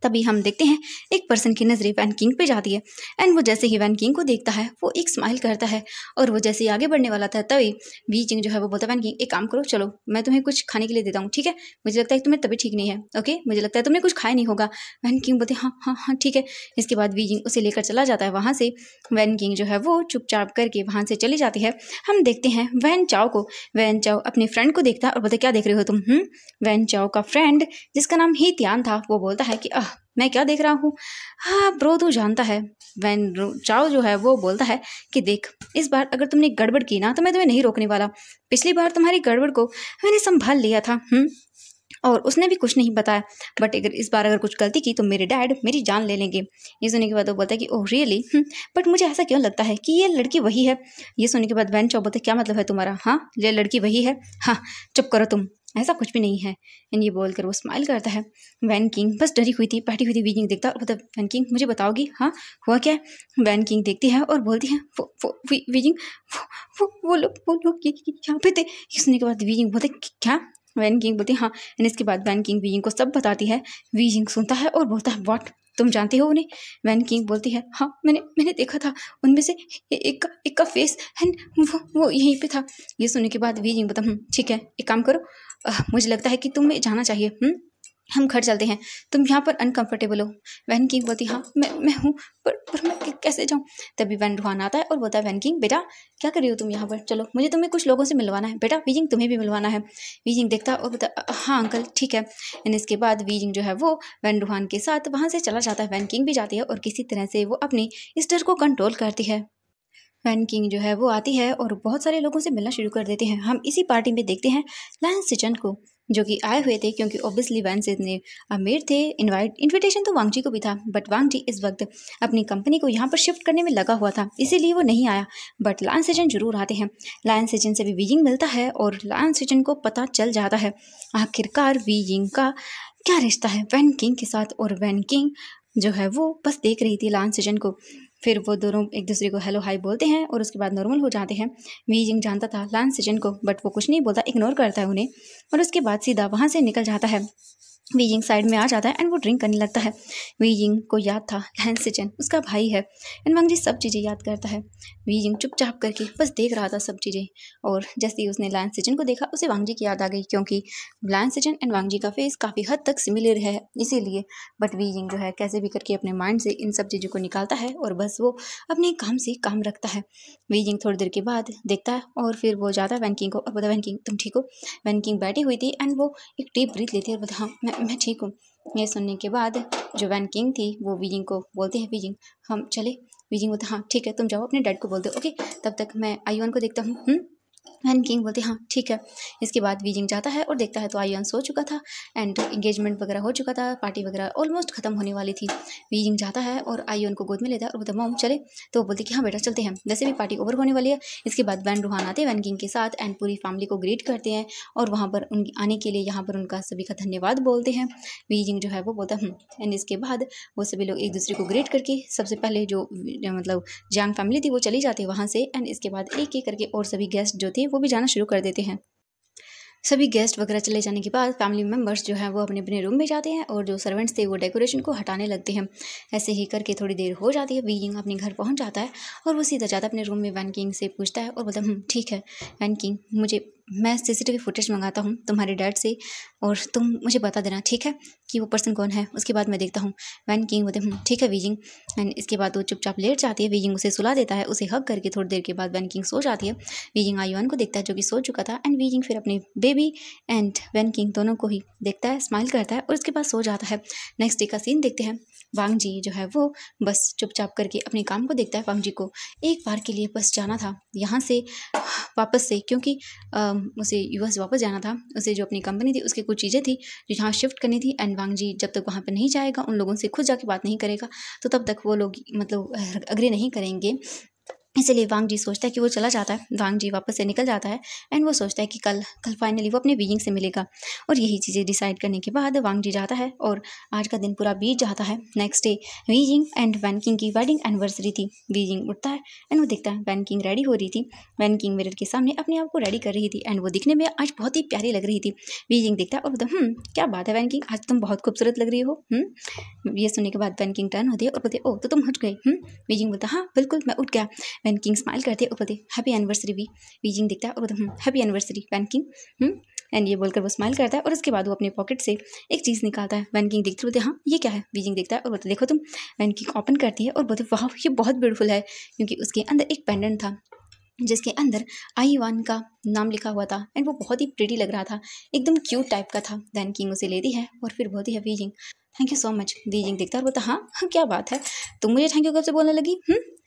तभी हम देखते हैं एक पर्सन की नज़रें वैन किंग पे जाती है एंड वो जैसे ही वैन किंग को देखता है वो एक स्माइल करता है और वो जैसे ही आगे बढ़ने वाला था तभी वीजिंग जो है वो बोलता है वैन किंग एक काम करो, चलो मैं तुम्हें कुछ खाने के लिए देता हूँ, ठीक है, मुझे लगता है कि तुम्हें तबीयत ठीक नहीं है, ओके, मुझे लगता है तुमने कुछ खाया नहीं होगा। वैन किंग बोलते हाँ हाँ हाँ ठीक है। इसके बाद वीजिंग उसे लेकर चला जाता है वहाँ से। वैन किंग जो है वो चुपचाप करके वहाँ से चली जाती है। हम देखते हैं वैन चाओ को। वैन चाओ अपने फ्रेंड को देखता है और बोलते क्या देख रहे हो तुम। वैन चाओ का फ्रेंड जिसका नाम ही त्यान था वो बोलता है कि मैं क्या देख रहा हूँ, हाँ ब्रो तू जानता है। वैन चाओ जो है वो बोलता है कि देख इस बार अगर तुमने गड़बड़ की ना तो मैं तुम्हें नहीं रोकने वाला, पिछली बार तुम्हारी गड़बड़ को मैंने संभाल लिया था और उसने भी कुछ नहीं बताया, बट अगर इस बार अगर कुछ गलती की तो मेरे डैड मेरी जान ले लेंगे। ये सुनने के बाद वो बोलता है कि ओह रियली, बट मुझे ऐसा क्यों लगता है कि ये लड़की वही है। ये सुनने के बाद वैन चाओ बोलते क्या मतलब है तुम्हारा, हाँ ये लड़की वही है, हाँ चुप करो तुम, ऐसा कुछ भी नहीं है। एंड ये बोलकर वो स्माइल करता है। वैन किंग बस डरी हुई थी, बैठी हुई थी। वीजिंग देखता और बोलता वैन किंग मुझे बताओगी हाँ हुआ क्या है। वैन किंग देखती है और बोलती है वीजिंग वो लोग यहाँ पे थे। ये सुनने के बाद वीजिंग बोलते क्या। वैन किंग बोलती हाँ एंड इसके बाद वैन किंग वीजिंग को सब बताती है। वीजिंग सुनता है और बोलता है व्हाट, तुम जानती हो उन्हें। वैन किंग बोलती है हाँ मैंने देखा था, उनमें से एक का फेस एंड वो यहीं पे था। ये सुनने के बाद वीजिंग बोलता ठीक है एक काम करो, मुझे लगता है कि तुम्हें जाना चाहिए, हम घर चलते हैं, तुम यहाँ पर अनकंफर्टेबल हो। वैन किंग बोलती हाँ मैं हूँ पर मैं कैसे जाऊँ। तभी वैन रूहान आता है और बोलता है वैन किंग बेटा क्या कर रही हो तुम यहाँ पर, चलो मुझे तुम्हें कुछ लोगों से मिलवाना है। बेटा वीजिंग तुम्हें भी मिलवाना है। वीजिंग देखता है और बोलता हाँ अंकल ठीक है। एंड इसके बाद वीजिंग जो है वो वैन रूहान के साथ वहाँ से चला जाता है। वैन किंग भी जाती है और किसी तरह से वो अपने इस डर को कंट्रोल करती है। वैन किंग जो है वो आती है और बहुत सारे लोगों से मिलना शुरू कर देते हैं। हम इसी पार्टी में देखते हैं लायन सिचन को। जो कि आए हुए थे, क्योंकि ऑब्वियसली वैन से इतने अमीर थे। इनविटेशन तो वांग जी को भी था, बट वांग जी इस वक्त अपनी कंपनी को यहाँ पर शिफ्ट करने में लगा हुआ था, इसीलिए वो नहीं आया। बट लायन सेजन जरूर आते हैं। लायन सेजन से भी वीजिंग मिलता है और लायन सेजन को पता चल जाता है आखिरकार वीजिंग का क्या रिश्ता है वैन किंग के साथ। और वैन किंग जो है वो बस देख रही थी लायन सेजन को। फिर वो दोनों एक दूसरे को हेलो हाई बोलते हैं और उसके बाद नॉर्मल हो जाते हैं। वीजिंग जानता था लायन सेजन को, बट वो कुछ नहीं बोलता, इग्नोर करता है उन्हें और उसके बाद सीधा वहाँ से निकल जाता है। वीजिंग साइड में आ जाता है एंड वो ड्रिंक करने लगता है। वीजिंग को याद था लायन सेजन उसका भाई है एंड वांग जी सब चीज़ें याद करता है। वीजिंग चुपचाप करके बस देख रहा था सब चीज़ें, और जैसे ही उसने लायन सेजन को देखा उसे वांग जी की याद आ गई, क्योंकि लायन सेजन एंड वांग जी का फेस काफ़ी हद तक सिमिलर है इसीलिए। बट वीजिंग जो है कैसे भी करके अपने माइंड से इन सब चीज़ों को निकालता है और बस वो अपने काम से काम रखता है। वीजिंग थोड़ी देर के बाद देखता है और फिर वो जाता है वैन किंग को और बोलता है वैन किंग तुम ठीक हो। वैन किंग बैठी हुई थी एंड वो एक डीप ब्रीथ लेती है और बोलती हाँ मैं ठीक हूँ। ये सुनने के बाद जो वैन किंग थी वो वीजिंग को बोलते हैं वीजिंग हम चले। वीजिंग बोलते हाँ ठीक है तुम जाओ अपने डैड को बोल दो, ओके तब तक मैं आयुन को देखता हूँ। वैन किंग बोलते हाँ ठीक है। इसके बाद वीजिंग जाता है और देखता है तो आयुन सो चुका था एंड एंगेजमेंट वगैरह हो चुका था, पार्टी वगैरह ऑलमोस्ट खत्म होने वाली थी। वीजिंग जाता है और आयुन को गोद में लेता है और बोलता है मॉम चले। तो वो बोलती कि हाँ बेटा चलते हैं, वैसे भी पार्टी ओवर होने वाली है। इसके बाद वैन रूहान आते हैं वैन किंग के साथ एंड पूरी फैमिली को ग्रीट करते हैं और वहाँ पर उनकी आने के लिए यहाँ पर उनका सभी का धन्यवाद बोलते हैं। वीजिंग जो है वो बोलता है एंड इसके बाद वो सभी लोग एक दूसरे को ग्रीट करके सबसे पहले जो मतलब जैंग फैमिली थी वो चली जाती है वहाँ से एंड इसके बाद एक एक करके और सभी गेस्ट जो थे वो भी जाना शुरू कर देते हैं। सभी गेस्ट वगैरह चले जाने के बाद फैमिली मेम्बर्स जो हैं वो अपने अपने रूम में जाते हैं और जो सर्वेंट्स थे वो डेकोरेशन को हटाने लगते हैं। ऐसे ही करके थोड़ी देर हो जाती है। वीजिंग अपने घर पहुंच जाता है और वो सीधा जाता है अपने रूम में वैन किंग से पूछता है और बोलता है ठीक है वैन किंग मैं सीसीटीवी फुटेज मंगाता हूँ तुम्हारे डैड से और तुम मुझे बता देना ठीक है कि वो पर्सन कौन है, उसके बाद मैं देखता हूँ। वैन किंग बोलते ठीक है वीजिंग एंड इसके बाद वो चुपचाप लेट जाती है। वीजिंग उसे सुला देता है, उसे हग करके थोड़ी देर के बाद वैन किंग सो जाती है। वीजिंग आयुन को देखता है जो कि सो चुका था एंड वीजिंग फिर अपने बेबी एंड वैन किंग दोनों को ही देखता है, स्माइल करता है और उसके बाद सो जाता है। नेक्स्ट डे का सीन देखते हैं। वांग जी जो है वो बस चुपचाप करके अपने काम को देखता है। वांग जी को एक बार के लिए बस जाना था यहाँ से वापस से, क्योंकि उसे यूएस वापस जाना था। उसे जो अपनी कंपनी थी उसकी कुछ चीज़ें थी जो यहाँ शिफ्ट करनी थी एंड वांग जी जब तक वहाँ पर नहीं जाएगा, उन लोगों से खुद जाके बात नहीं करेगा तो तब तक वो लोग मतलब अग्री नहीं करेंगे। इसलिए वांग जी सोचता है कि वो चला जाता है। वांग जी वापस से निकल जाता है एंड वो सोचता है कि कल फाइनली वो अपने वीजिंग से मिलेगा। और यही चीज़ें डिसाइड करने के बाद वांग जी जाता है और आज का दिन पूरा बीत जाता है। Next day Weijing and Wan King की वेडिंग एनिवर्सरी थी। वीजिंग उठता है एंड वो देखता है वैन किंग रेडी हो रही थी। वैन किंग मिरर के सामने अपने आप को रेडी कर रही थी एंड वो दिखने में आज बहुत ही प्यारी लग रही थी। वीजिंग देखता है और बोलता क्या बात है वैन किंग, आज तुम बहुत खूबसूरत लग रही हो। ये सुनने के बाद वैन किंग टर्न होती है और बोलते ओ तो तुम उठ गई। वीजिंग बोलता हाँ बिल्कुल मैं उठ गया। वैन किंग स्माइल करते और बोलते हैप्पी एनिवर्सरी वी। वीजिंग देखता है और बोलते happy anniversary Wan King and ये बोलकर वो स्माइल करता है और उसके बाद वो अपने पॉकेट से एक चीज़ निकालता है। वैन किंग देखते बोलते हाँ ये क्या है। वीजिंग देखता है और बोलते देखो तुम। वैन किंग ओपन करती है और बोलते वाह ये बहुत ब्यूटीफुल है, क्योंकि उसके अंदर एक पेंडेंट था जिसके अंदर आईवान का नाम लिखा हुआ था एंड वो बहुत ही प्रिटी लग रहा था, एकदम क्यूट टाइप का था। वैन किंग उसे लेती है और फिर बोलती है Wei Ying thank you so much. Wheezing देखता है और बोलता हाँ क्या बात है, तुम मुझे थैंक यू कब से बोलने लगी।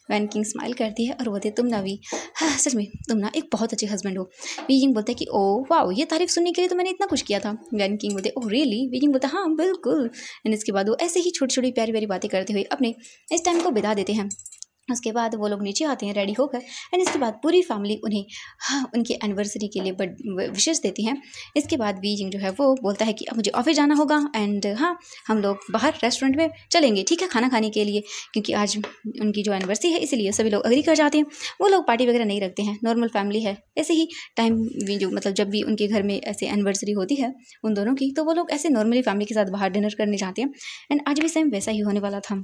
वैन किंग स्माइल करती है और बोलते तुम ना भी हाँ सच में तुम ना एक बहुत अच्छे हस्बैंड हो। वीजिंग बोलता है कि ओ वाओ ये तारीफ सुनने के लिए तो मैंने इतना कुछ किया था। वैन किंग बोलते ओह रियली। वीजिंग बोलता हाँ बिल्कुल। एंड इसके बाद वो ऐसे ही छोटी छोटी प्यारी प्यारी बातें करते हुए अपने इस टाइम को बिता देते हैं। उसके बाद वो लोग नीचे आते हैं रेडी होकर एंड इसके बाद पूरी फैमिली उन्हें उनकी एनिवर्सरी के लिए विशेष देती हैं। इसके बाद वीजिंग जो है वो बोलता है कि अब मुझे ऑफिस जाना होगा एंड हम लोग बाहर रेस्टोरेंट में चलेंगे ठीक है खाना खाने के लिए, क्योंकि आज उनकी जो एनिवर्सरी है इसीलिए सभी लोग अग्री कर जाते हैं। वो लोग पार्टी वगैरह नहीं रखते हैं, नॉर्मल फैमिली है। ऐसे ही टाइम जो मतलब जब भी उनके घर में ऐसे एनिवर्सरी होती है उन दोनों की, तो वो लोग ऐसे नॉर्मली फैमिली के साथ बाहर डिनर करने जाते हैं एंड आज भी सेम वैसा ही होने वाला था।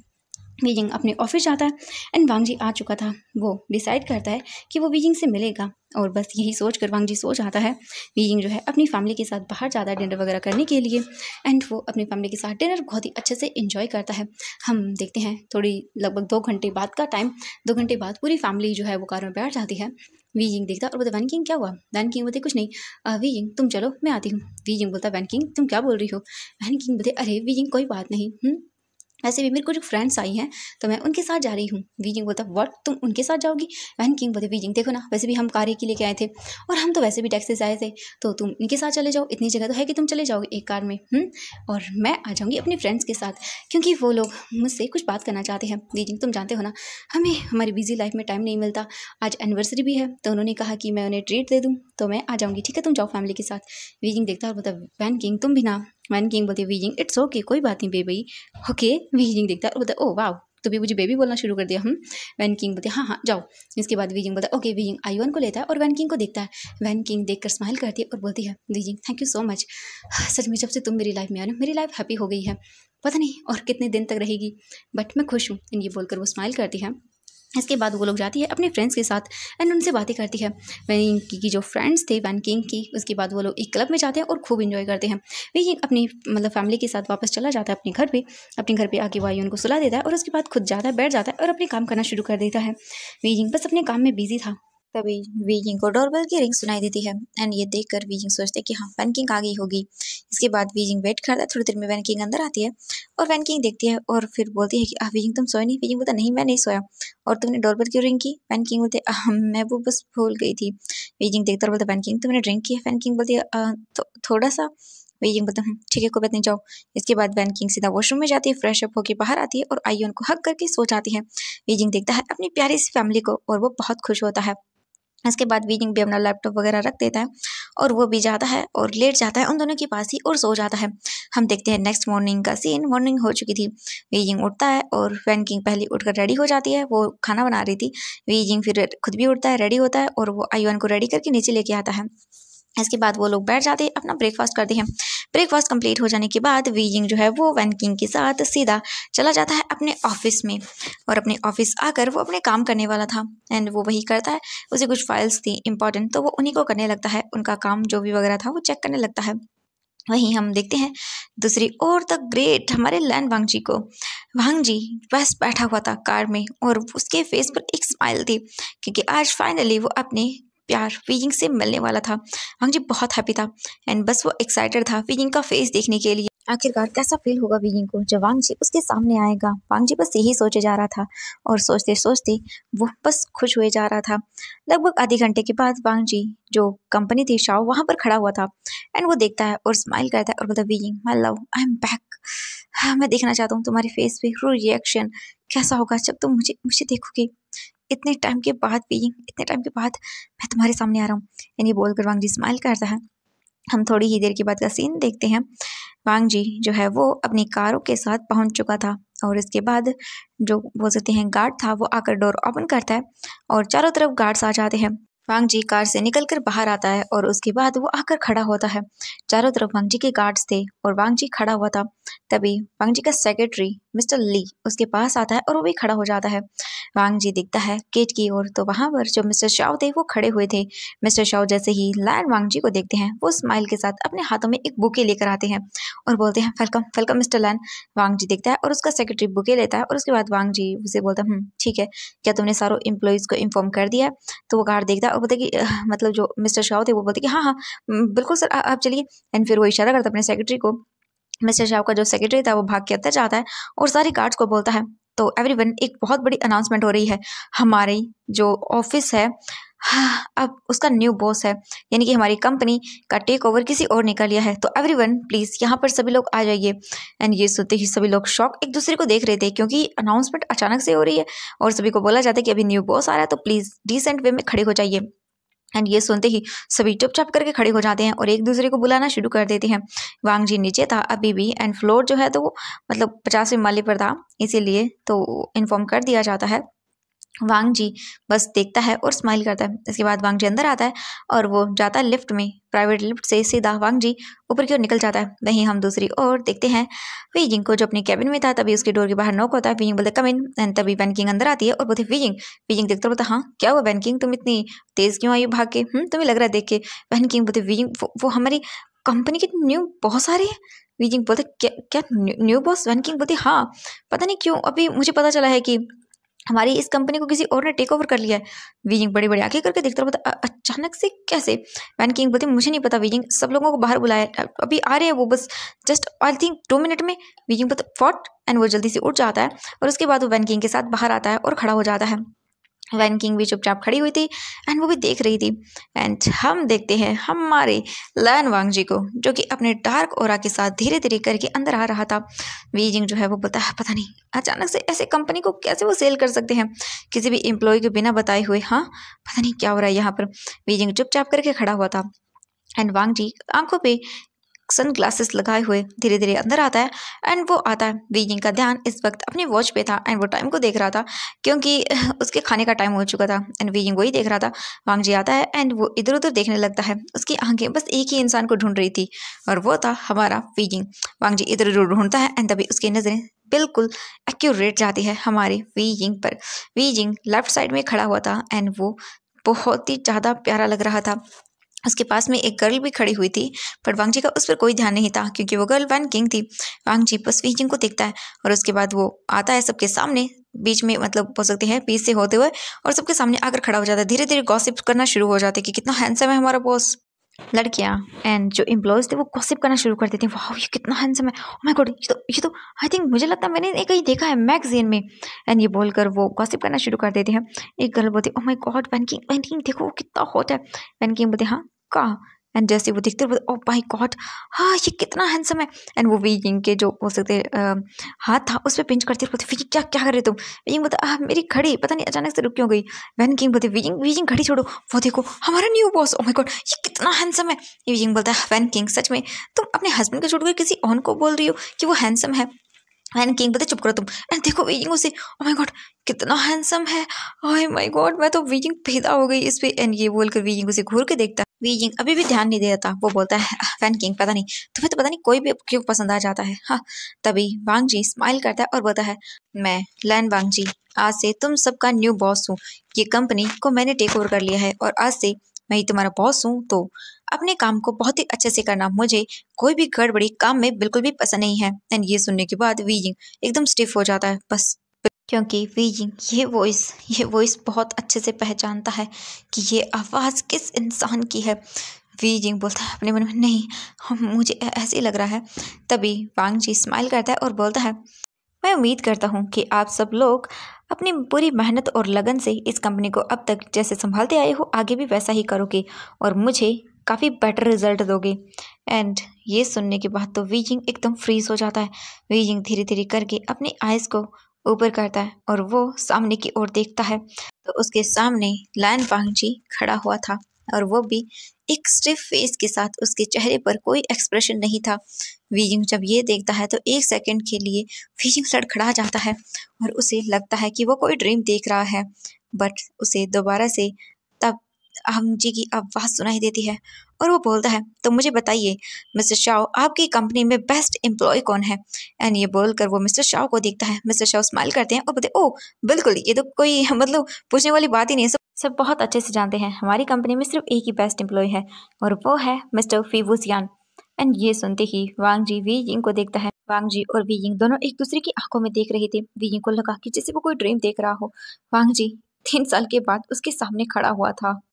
वीजिंग अपने ऑफिस जाता है एंड वांग जी आ चुका था। वो डिसाइड करता है कि वो वीजिंग से मिलेगा और बस यही सोच कर वांग जी सो जाता है। वीजिंग जो है अपनी फैमिली के साथ बाहर जाता है डिनर वगैरह करने के लिए एंड वो अपनी फैमिली के साथ डिनर बहुत ही अच्छे से एंजॉय करता है। हम देखते हैं थोड़ी लगभग 2 घंटे बाद का टाइम। 2 घंटे बाद पूरी फैमिली जो है वो कार में बैठ जाती है। वीजिंग देखता और बोलता वैन किंग क्या हुआ। वैन किंग बोलते कुछ नहीं। वीजिंग तुम चलो मैं आती हूँ। वीजिंग बोलता वैन किंग तुम क्या बोल रही हो। वैन किंग बोलते अरे वीजिंग कोई बात नहीं। वैसे भी मेरे को जो फ्रेंड्स आई हैं तो मैं उनके साथ जा रही हूँ। वीजिंग बोलता व्हाट, तुम उनके साथ जाओगी? वैन किंग बोलते वीजिंग देखो ना, वैसे भी हम कार ही के लेके आए थे और हम तो वैसे भी टैक्सी से आए थे, तो तुम इनके साथ चले जाओ, इतनी जगह तो है कि तुम चले जाओगे एक कार में। और मैं आ जाऊँगी अपने फ्रेंड्स के साथ, क्योंकि वो लोग मुझसे कुछ बात करना चाहते हैं। वीजिंग तुम जानते हो ना, हमें हमारी बिजी लाइफ में टाइम नहीं मिलता। आज एनिवर्सरी भी है तो उन्होंने कहा कि मैं उन्हें ट्रीट दे दूँ, तो मैं आ जाऊँगी, ठीक है तुम जाओ फैमिली के साथ। वीजिंग देखता और बोलता वैन किंग तुम भी ना। वैन किंग बोलती वीजिंग इट्स ओके, कोई बात नहीं बेबी, ओके। वीजिंग देखता है और बोलता ओ वाह, तो भी मुझे बेबी बोलना शुरू कर दिया। वैन किंग बोलते हाँ हाँ जाओ। इसके बाद वीजिंग बोलता है ओके। वीजिंग आयुन को लेता है और वैन किंग को देखता है। वैन किंग देखकर स्माइल करती है और बोलती है Wei Ying thank you so much, सच में जब से तुम मेरी लाइफ में आ रहे हो मेरी लाइफ हैप्पी हो गई है, पता नहीं और कितने दिन तक रहेगी, बट मैं खुश हूँ। ये बोलकर वो स्माइल करती है। इसके बाद वो लोग जाती है अपने फ्रेंड्स के साथ एंड उनसे बातें करती है। वैन की जो फ्रेंड्स थे वैन किंग की, उसके बाद वो लोग एक क्लब में जाते हैं और खूब इंजॉय करते हैं। वे अपनी मतलब फैमिली के साथ वापस चला जाता है अपने घर पे आके वाई उनको सुला देता है और उसके बाद खुद जाता है, बैठ जाता है और अपने काम करना शुरू कर देता है। वीजिंग बस अपने काम में बिजी था। तभी वीजिंग को डोरबेल की रिंग सुनाई देती है एंड ये देखकर वीजिंग सोचते कि हाँ वैन किंग आ गई होगी। इसके बाद वीजिंग वेट करता है, थोड़ी देर में वैन किंग अंदर आती है और वैन किंग देखती है और फिर बोलती है कि वीजिंग तुम सोए नहीं? वीजिंग बोलता नहीं मैं नहीं सोया, और तुमने डोरबेल क्यों रिंग की? वैन किंग बोलते मैं वो बस भूल गई थी। वीजिंग देखता और बोलता वैन किंग तुमने ड्रिंक किया? वैन किंग बोलती थोड़ा सा। वीजिंग बोलता ठीक है कोई बात नहीं जाओ। इसके बाद वैन किंग सीधा वॉशरूम में जाती है, फ्रेश अप होकर बाहर आती है और आयुन को हग करके सो जाती है। वीजिंग देखता है अपनी प्यारी सी फैमिली को और वो बहुत खुश होता है। इसके बाद वीजिंग भी अपना लैपटॉप वगैरह रख देता है और वो भी जाता है और लेट जाता है उन दोनों के पास ही और सो जाता है। हम देखते हैं नेक्स्ट मॉर्निंग का सीन। मॉर्निंग हो चुकी थी, वीजिंग उठता है और वैन किंग पहले उठकर रेडी हो जाती है, वो खाना बना रही थी। वीजिंग फिर खुद भी उठता है, रेडी होता है और वो आयुन को रेडी करके नीचे लेके आता है। इसके बाद वो लोग बैठ जाते हैं, अपना ब्रेकफास्ट करते हैं। ब्रेकफास्ट कंप्लीट हो जाने के बाद वीजिंग जो है वो वैन किंग के साथ सीधा चला जाता है अपने ऑफिस में और अपने ऑफिस आकर वो अपने काम करने वाला था एंड वो वही करता है। उसे कुछ फाइल्स थी इंपॉर्टेंट तो वो उन्हीं को करने लगता है, उनका काम जो भी वगैरह था वो चेक करने लगता है। वहीं हम देखते हैं दूसरी ओर द ग्रेट हमारे लैन वांगजी को। वांगजी बस बैठा हुआ था कार में और उसके फेस पर एक स्माइल थी क्योंकि आज फाइनली वो अपने प्यार वीजिंग से मिलने वाला था। वांगजी बहुत हैप्पी था एंड बस वो एक्साइटेड था वीजिंग का फेस देखने के लिए। आखिरकार कैसा फील होगा वीजिंग को जब वांगजी उसके सामने आएगा। वांगजी बस यही सोचे जा रहा था और सोचते सोचते वो बस खुश हुए जा रहा था। लगभग आधे घंटे के बाद वांगजी जो कंपनी थी शाओ वहां पर खड़ा हुआ था एंड वो देखता है और स्माइल करता है और बोलता wheezing my love I am back. मैं देखना चाहता हूँ तुम्हारे फेस पे रिएक्शन कैसा होगा जब तुम मुझे मुझे देखोगी। इतने टाइम के बाद वीजिंग, इतने टाइम के बाद मैं तुम्हारे सामने आ रहा हूँ। यानी बोलकर वांगजी स्माइल करता है। हम थोड़ी ही देर के बाद का सीन देखते हैं। वांगजी जो है वो अपनी कारों के साथ पहुंच चुका था और इसके बाद जो बोल सकते हैं गार्ड था वो आकर डोर ओपन करता है और चारों तरफ गार्ड्स आ जाते हैं। वांगजी कार से निकलकर बाहर आता है और उसके बाद वो आकर खड़ा होता है। चारों तरफ वांगजी के गार्ड्स थे और वांगजी खड़ा हुआ था। तभी वांगजी का सेक्रेटरी मिस्टर ली उसके पास आता है और वो भी खड़ा हो जाता है। वांगजी दिखता है गेट की ओर तो वहां पर जो मिस्टर शाओ थे वो खड़े हुए थे। मिस्टर शाओ जैसे ही लैन वांगजी को देखते हैं वो स्माइल के साथ अपने हाथों में एक बुके लेकर आते हैं और बोलते हैं वेलकम वेलकम मिस्टर लैन। वांगजी देखता है और उसका सेक्रेटरी बुके लेता है और उसके बाद वांगजी उसे बोलता है ठीक है, क्या तुमने सारों एम्प्लॉयज को इन्फॉर्म कर दिया? तो वो गार्ड देखता है और बोलते कि मतलब जो मिस्टर शाओ थे वो बोलते कि हाँ हाँ बिल्कुल सर आप चलिए। एंड फिर वो इशारा करता अपने सेक्रेटरी को। मिस्टर शाओ का जो सेक्रेटरी था वो भाग के अंदर जाता है और सारे गार्ड्स को बोलता है तो एवरीवन एक बहुत बड़ी अनाउंसमेंट हो रही है। हमारी जो ऑफिस है अब उसका न्यू बॉस है, यानी कि हमारी कंपनी का टेक ओवर किसी और ने कर लिया है। तो एवरीवन प्लीज यहाँ पर सभी लोग आ जाइए। एंड ये सुनते ही सभी लोग शॉक एक दूसरे को देख रहे थे क्योंकि अनाउंसमेंट अचानक से हो रही है और सभी को बोला जाता है कि अभी न्यू बॉस आ रहा है तो प्लीज डिसेंट वे में खड़े हो जाइए। एंड ये सुनते ही सभी चुपचाप करके खड़े हो जाते हैं और एक दूसरे को बुलाना शुरू कर देते हैं। वांगजी नीचे था अभी भी एंड फ्लोर जो है तो वो मतलब 50वें माले पर था, इसीलिए तो इन्फॉर्म कर दिया जाता है। वांगजी बस देखता है और स्माइल करता है। इसके बाद वांगजी अंदर आता है और वो जाता है लिफ्ट में, प्राइवेट लिफ्ट से सीधा वांगजी ऊपर की ओर निकल जाता है। वहीं हम दूसरी ओर देखते हैं वीजिंग को जो अपने कैबिन में था। तभी उसके डोर के बाहर नॉक होता है। वीजिंग बोलते कम इन एंड तभी वैन किंग अंदर आती है और बोलते वीजिंग। वीजिंग देखता बोलता हाँ क्या हुआ वैन किंग, तुम इतनी तेज क्यों आई भाग के? तुम्हें लग रहा है देख के। वैन किंग बोलते वीजिंग वो हमारी कंपनी के न्यू बॉस आ रही है। वीजिंग बोलते क्या क्या न्यू बॉस? वैन किंग बोलती हाँ पता नहीं क्यों अभी मुझे पता चला है कि हमारी इस कंपनी को किसी और ने टेक ओवर कर लिया है। वीजिंग बड़ी बड़ी आंखें करके देखता रहा, अचानक से कैसे? वैन किंग बोलती मुझे नहीं पता वीजिंग, सब लोगों को बाहर बुलाया, अभी आ रहे हैं वो, बस जस्ट आई थिंक 2 मिनट में। वीजिंग बोलता व्हाट, एंड वो जल्दी से उठ जाता है और उसके बाद वो वैन किंग के साथ बाहर आता है और खड़ा हो जाता है। वैन किंग भी चुपचाप खड़ी हुई थी एंड वो भी देख रही थी। एंड हम देखते हैं हमारे लैन वांगजी को, जो कि अपने डार्क ओरा के साथ धीरे धीरे करके अंदर आ रहा था। वीजिंग जो है वो बताया पता नहीं अचानक से ऐसे कंपनी को कैसे वो सेल कर सकते हैं किसी भी एम्प्लॉय के बिना बताए हुए। हाँ, पता नहीं क्या हो रहा है यहाँ पर। वीजिंग चुपचाप करके खड़ा हुआ था एंड वांगजी आंखों पे सन ग्लासेस लगाए हुए धीरे धीरे अंदर आता है एंड वो आता है। वीजिंग का ध्यान इस वक्त अपनी वॉच पे था एंड वो टाइम को देख रहा था क्योंकि उसके खाने का टाइम हो चुका था एंड वीजिंग वही देख रहा था। वांगजी आता है एंड वो इधर उधर देखने लगता है, उसकी आंखें बस एक ही इंसान को ढूंढ रही थी और वो था हमारा वीजिंग। वांगजी इधर उधर ढूंढता है एंड तभी उसकी नजरें बिल्कुल एक्यूरेट जाती है हमारे वीजिंग पर। वीजिंग लेफ्ट साइड में खड़ा हुआ था एंड वो बहुत ही ज़्यादा प्यारा लग रहा था। उसके पास में एक गर्ल भी खड़ी हुई थी, पर वांगजी का उस पर कोई ध्यान नहीं था क्योंकि वो गर्ल वैन किंग थी। वांगजी बस वीजिंग को देखता है और उसके बाद वो आता है सबके सामने, बीच में मतलब बोल सकते हैं बीच से होते हुए, और सबके सामने आकर खड़ा हो जाता है। धीरे धीरे गॉसिप करना शुरू हो जाते कि कितना हैंडसम है हमारा बॉस। लड़कियां एंड जो एम्प्लॉयज थे वो गॉसिप करना शुरू कर देते हैं, वाह ये कितना हैंडसम है, ओह माय गॉड ये तो आई थिंक मुझे लगता है मैंने कहीं देखा है मैगजीन में। एंड ये बोलकर वो गॉसिप करना शुरू कर देते हैं। एक गर्ल बोलती oh my God Wan King देखो वो कितना हॉट है। वैन किंग बोलते हाँ का, एंड जैसे वो दिखते हैं ओह माय गॉड हाँ ये कितना हैंडसम है। एंड वो वीजिंग के जो बोल सकते हाथ था उस पर पिंच करती बोलते वीजिंग क्या क्या कर रहे तुम? वीजिंग बोलता मेरी घड़ी पता नहीं अचानक से रुक क्यों गई। वैन किंग बोलते वीजिंग वीजिंग घड़ी छोड़ो, वो देखो हमारा new boss, oh my God ये कितना हैंडसम है। वीजिंग बोलता है वैन किंग सच में तुम अपने हस्बैंड को छोड़कर किसी और को बोल रही हो कि वो हैंडसम है? वैन किंग बोलते चुप करो तुम, एंड देखो वीजिंग उसे, ओह माय गॉड कितना हैंडसम है, ओह माय गॉड मैं तो वीजिंग पैदा हो गई इस पे। एंड ये बोलकर वीजिंग उसे घूर के देखता है। वीजिंग अभी भी ध्यान नहीं देता, वो बोलता है वैन किंग पता नहीं तुम्हें तो पता नहीं कोई भी क्यों पसंद आ जाता है। हाँ, तभी वांगजी स्माइल करता है और बोलता है मैं लैन वांगजी आज से तुम सबका न्यू बॉस हूँ। ये कंपनी को मैंने टेक ओवर कर लिया है और आज से मैं ही तुम्हारा बॉस हूँ, तो अपने काम को बहुत ही अच्छे से करना, मुझे कोई भी गड़बड़ी काम में बिल्कुल भी पसंद नहीं है। एंड ये सुनने के बाद वीजिंग एकदम स्टिफ हो जाता है, बस क्योंकि वीजिंग ये वॉइस बहुत अच्छे से पहचानता है कि ये आवाज़ किस इंसान की है। वीजिंग बोलता है अपने मन में नहीं मुझे ऐसे ही लग रहा है। तभी वांगजी स्माइल करता है और बोलता है मैं उम्मीद करता हूँ कि आप सब लोग अपनी पूरी मेहनत और लगन से इस कंपनी को अब तक जैसे संभालते आए हो आगे भी वैसा ही करोगे और मुझे काफ़ी बेटर रिजल्ट दोगे। एंड ये सुनने के बाद तो वीजिंग एकदम फ्रीज हो जाता है। वीजिंग धीरे धीरे करके अपनी आइज़ को ऊपर करता है और वो सामने की ओर देखता है तो उसके सामने लैन वांगजी खड़ा हुआ था और वो भी एक स्टिफ फेस के साथ, उसके चेहरे पर कोई एक्सप्रेशन नहीं था। वीजिंग जब ये देखता है तो एक सेकंड के लिए वीजिंग लड़खड़ा जाता है और उसे लगता है कि वो कोई ड्रीम देख रहा है। बट उसे दोबारा से तब हमजी की आवाज़ सुनाई देती है और वो बोलता है तो मुझे बताइए मिस्टर शाओ आपकी कंपनी में बेस्ट एम्प्लॉय कौन है? एंड ये बोलकर वो मिस्टर शाओ को देखता है। मिस्टर शाओ स्माइल करते हैं और बोलते ओह बिल्कुल ये तो कोई मतलब पूछने वाली बात ही नहीं है, सब बहुत अच्छे से जानते हैं हमारी कंपनी में सिर्फ एक ही बेस्ट एम्प्लॉय है और वो है मिस्टर फीवूसियान। एंड ये सुनते ही वांगजी वीजिंग को देखता है। वांगजी और वीजिंग दोनों एक दूसरे की आंखों में देख रहे थे। वीजिंग को लगा कि जैसे वो कोई ड्रीम देख रहा हो। वांगजी 3 साल के बाद उसके सामने खड़ा हुआ था।